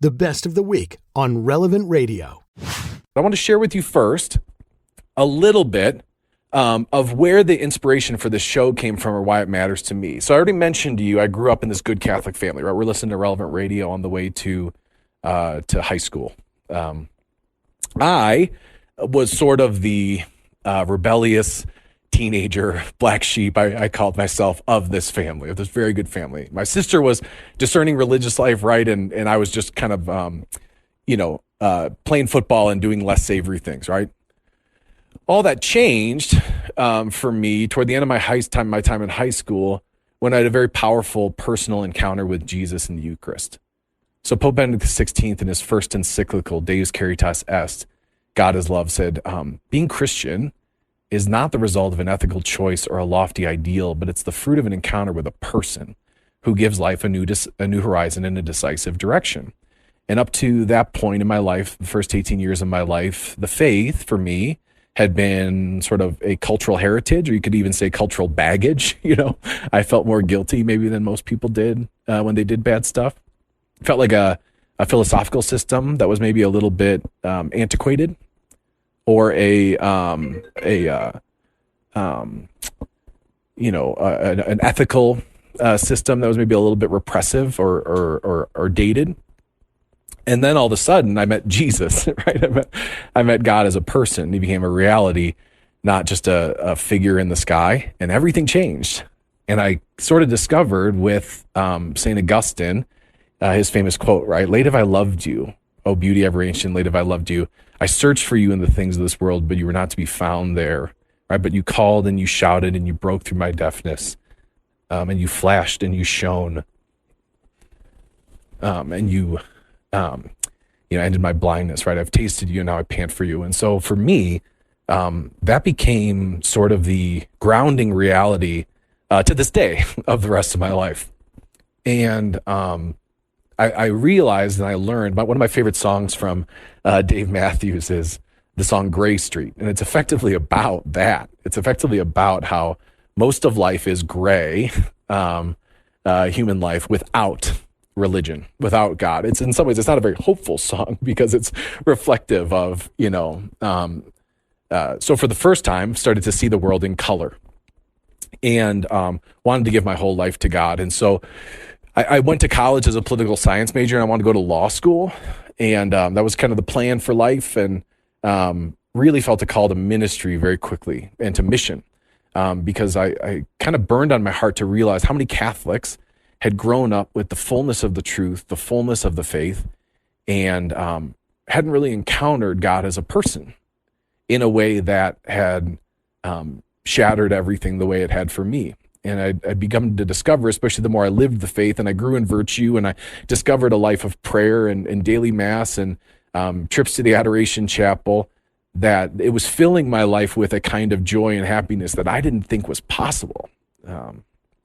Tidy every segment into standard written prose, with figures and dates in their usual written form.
the best of the week on Relevant Radio. I want to share with you first a little bit of where the inspiration for this show came from or why it matters to me. So I already mentioned to you, I grew up in this good Catholic family, right? We're listening to Relevant Radio on the way to high school. I was sort of the rebellious teenager, black sheep, I called myself, of this family, of this very good family. My sister was discerning religious life, right? And I was just kind of, playing football and doing less savory things, right? All that changed for me toward the end of my time in high school, when I had a very powerful personal encounter with Jesus in the Eucharist. So Pope Benedict XVI, in his first encyclical, Deus Caritas Est, God is Love, said, being Christian is not the result of an ethical choice or a lofty ideal, but it's the fruit of an encounter with a person who gives life a new horizon and a decisive direction. And up to that point in my life, the first 18 years of my life, the faith for me had been sort of a cultural heritage, or you could even say cultural baggage. I felt more guilty maybe than most people did when they did bad stuff. It felt like a philosophical system that was maybe a little bit antiquated, or an ethical system that was maybe a little bit repressive or dated. And then all of a sudden, I met Jesus, right? I met God as a person. He became a reality, not just a figure in the sky, and everything changed. And I sort of discovered with St. Augustine, his famous quote, right? Late have I loved you, O beauty ever ancient, late have I loved you. I searched for you in the things of this world, but you were not to be found there, right? But you called and you shouted and you broke through my deafness, and you flashed and you shone, and you ended my blindness, right? I've tasted you and now I pant for you. And so for me, that became sort of the grounding reality to this day of the rest of my life. And I realized and I learned, one of my favorite songs from Dave Matthews is the song Gray Street. And it's effectively about that. It's effectively about how most of life is gray, human life, without religion, without God. It's in some ways, it's not a very hopeful song because it's reflective of, so for the first time, started to see the world in color and wanted to give my whole life to God. And so I went to college as a political science major, and I wanted to go to law school. And that was kind of the plan for life, and really felt a call to ministry very quickly and to mission, because I kind of burned on my heart to realize how many Catholics had grown up with the fullness of the truth, the fullness of the faith, and hadn't really encountered God as a person in a way that had shattered everything the way it had for me. And I'd begun to discover, especially the more I lived the faith and I grew in virtue, and I discovered a life of prayer and daily mass and trips to the Adoration Chapel, that it was filling my life with a kind of joy and happiness that I didn't think was possible.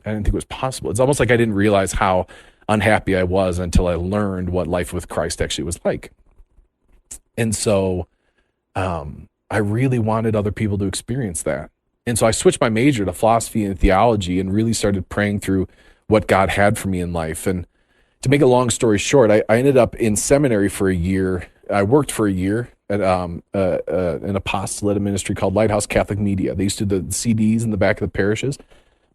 It's almost like I didn't realize how unhappy I was until I learned what life with Christ actually was like. And so I really wanted other people to experience that. And so I switched my major to philosophy and theology and really started praying through what God had for me in life. And to make a long story short, I ended up in seminary for a year. I worked for a year at an apostolate ministry called Lighthouse Catholic Media. They used to do the CDs in the back of the parishes.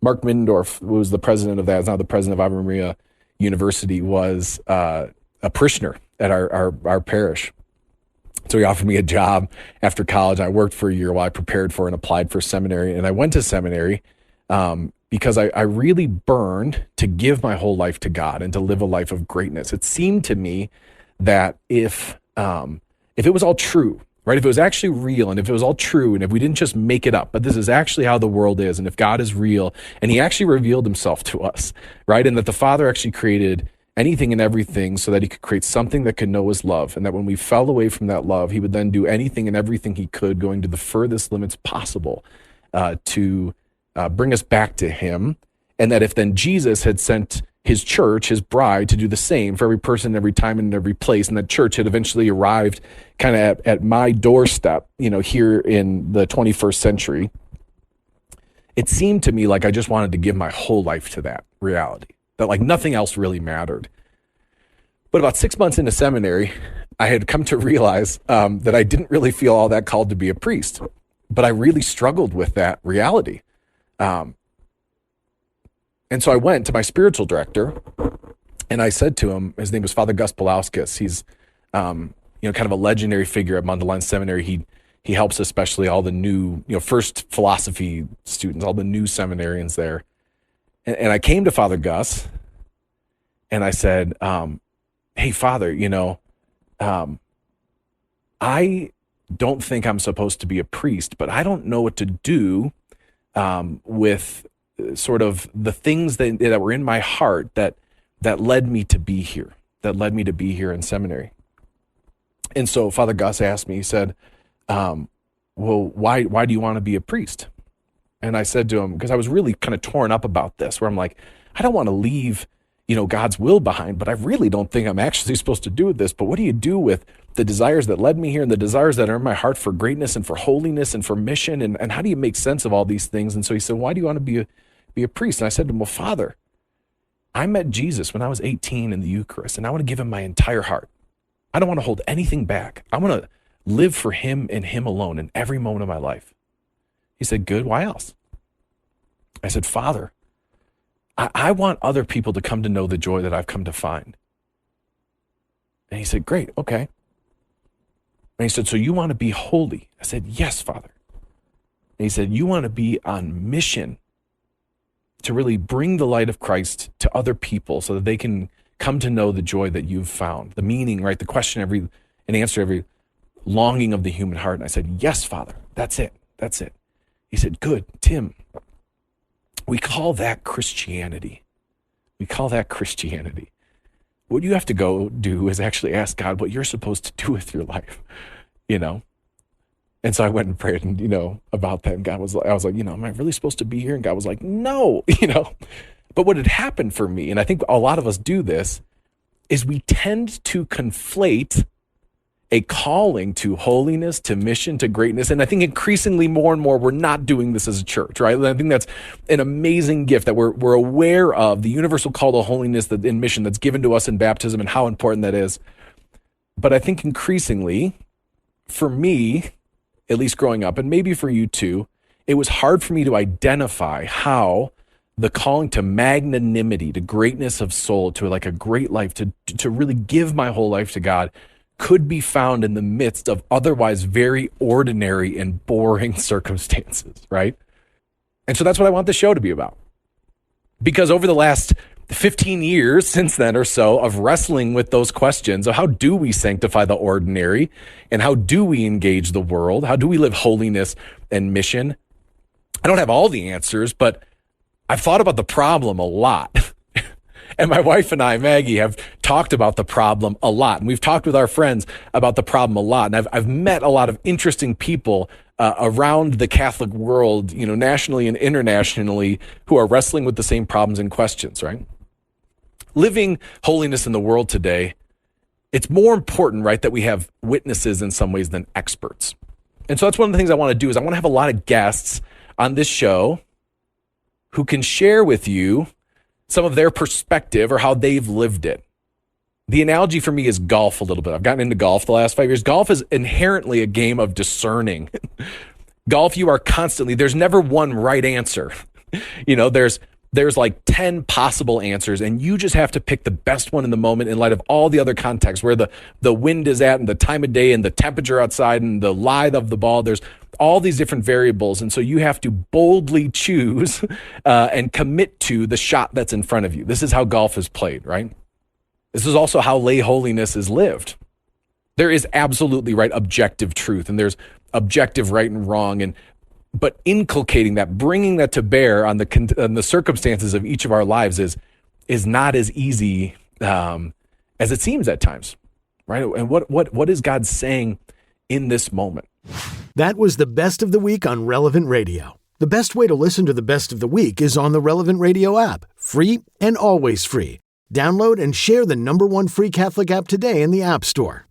Mark Middendorf, who was the president of that, is now the president of Ave Maria University, was a parishioner at our parish. So he offered me a job after college. I worked for a year while I prepared for and applied for seminary. And I went to seminary because I really burned to give my whole life to God and to live a life of greatness. It seemed to me that if it was all true, right? If it was actually real, and if it was all true, and if we didn't just make it up, but this is actually how the world is, and if God is real, and he actually revealed himself to us, right? And that the Father actually created anything and everything so that he could create something that could know his love, and that when we fell away from that love, he would then do anything and everything he could, going to the furthest limits possible to bring us back to him. And that if then Jesus had sent his church, his bride, to do the same for every person, every time, and in every place, and that church had eventually arrived kind of at my doorstep, here in the 21st century, it seemed to me like I just wanted to give my whole life to that reality, that like nothing else really mattered. But about 6 months into seminary, I had come to realize that I didn't really feel all that called to be a priest, but I really struggled with that reality. And so I went to my spiritual director and I said to him, his name was Father Gus Palauskas. He's, kind of a legendary figure at Mundelein Seminary. He helps especially all the new, first philosophy students, all the new seminarians there. And I came to Father Gus and I said, hey, Father, I don't think I'm supposed to be a priest, but I don't know what to do with sort of the things that were in my heart that led me to be here, in seminary. And so Father Gus asked me, he said, well, why do you want to be a priest? And I said to him, because I was really kind of torn up about this, where I'm like, I don't want to leave, God's will behind, but I really don't think I'm actually supposed to do this. But what do you do with the desires that led me here and the desires that are in my heart for greatness and for holiness and for mission? And how do you make sense of all these things? And so he said, why do you want to be a priest? And I said to him, well, Father, I met Jesus when I was 18 in the Eucharist, and I want to give him my entire heart. I don't want to hold anything back. I want to live for him and him alone in every moment of my life. He said, good, why else? I said, Father, I want other people to come to know the joy that I've come to find. And he said, great, okay. And he said, so you want to be holy? I said, yes, Father. And he said, you want to be on mission to really bring the light of Christ to other people so that they can come to know the joy that you've found, the meaning, right? The question and answer every longing of the human heart. And I said, yes, Father, that's it. He said, good, Tim, we call that Christianity. What you have to go do is actually ask God what you're supposed to do with your life, And so I went and prayed about that. And I was like, am I really supposed to be here? And God was like, no, But what had happened for me, and I think a lot of us do this, is we tend to conflate a calling to holiness, to mission, to greatness. And I think increasingly more and more, we're not doing this as a church, right? And I think that's an amazing gift that we're aware of, the universal call to holiness in mission that's given to us in baptism and how important that is. But I think increasingly, for me, at least growing up, and maybe for you too, it was hard for me to identify how the calling to magnanimity, to greatness of soul, to like a great life, to really give my whole life to God, could be found in the midst of otherwise very ordinary and boring circumstances, right? And so that's what I want the show to be about. Because over the last 15 years since then or so of wrestling with those questions of how do we sanctify the ordinary and how do we engage the world? How do we live holiness and mission? I don't have all the answers, but I've thought about the problem a lot. And my wife and I, Maggie, have talked about the problem a lot. And we've talked with our friends about the problem a lot. And I've met a lot of interesting people around the Catholic world, nationally and internationally, who are wrestling with the same problems and questions, right? Living holiness in the world today, it's more important, right, that we have witnesses in some ways than experts. And so that's one of the things I want to do is I want to have a lot of guests on this show who can share with you some of their perspective or how they've lived it. The analogy for me is golf a little bit. I've gotten into golf the last 5 years. Golf is inherently a game of discerning. Golf, you are constantly, there's never one right answer. There's like 10 possible answers, and you just have to pick the best one in the moment in light of all the other contexts, where the wind is at and the time of day and the temperature outside and the lie of the ball. There's all these different variables. And so you have to boldly choose and commit to the shot that's in front of you. This is how golf is played, right? This is also how lay holiness is lived. There is absolutely right objective truth, and there's objective right and wrong, but inculcating that, bringing that to bear on the circumstances of each of our lives is not as easy as it seems at times, right? And what is God saying in this moment? That was the Best of the Week on Relevant Radio. The best way to listen to the Best of the Week is on the Relevant Radio app, free and always free. Download and share the #1 free Catholic app today in the App Store.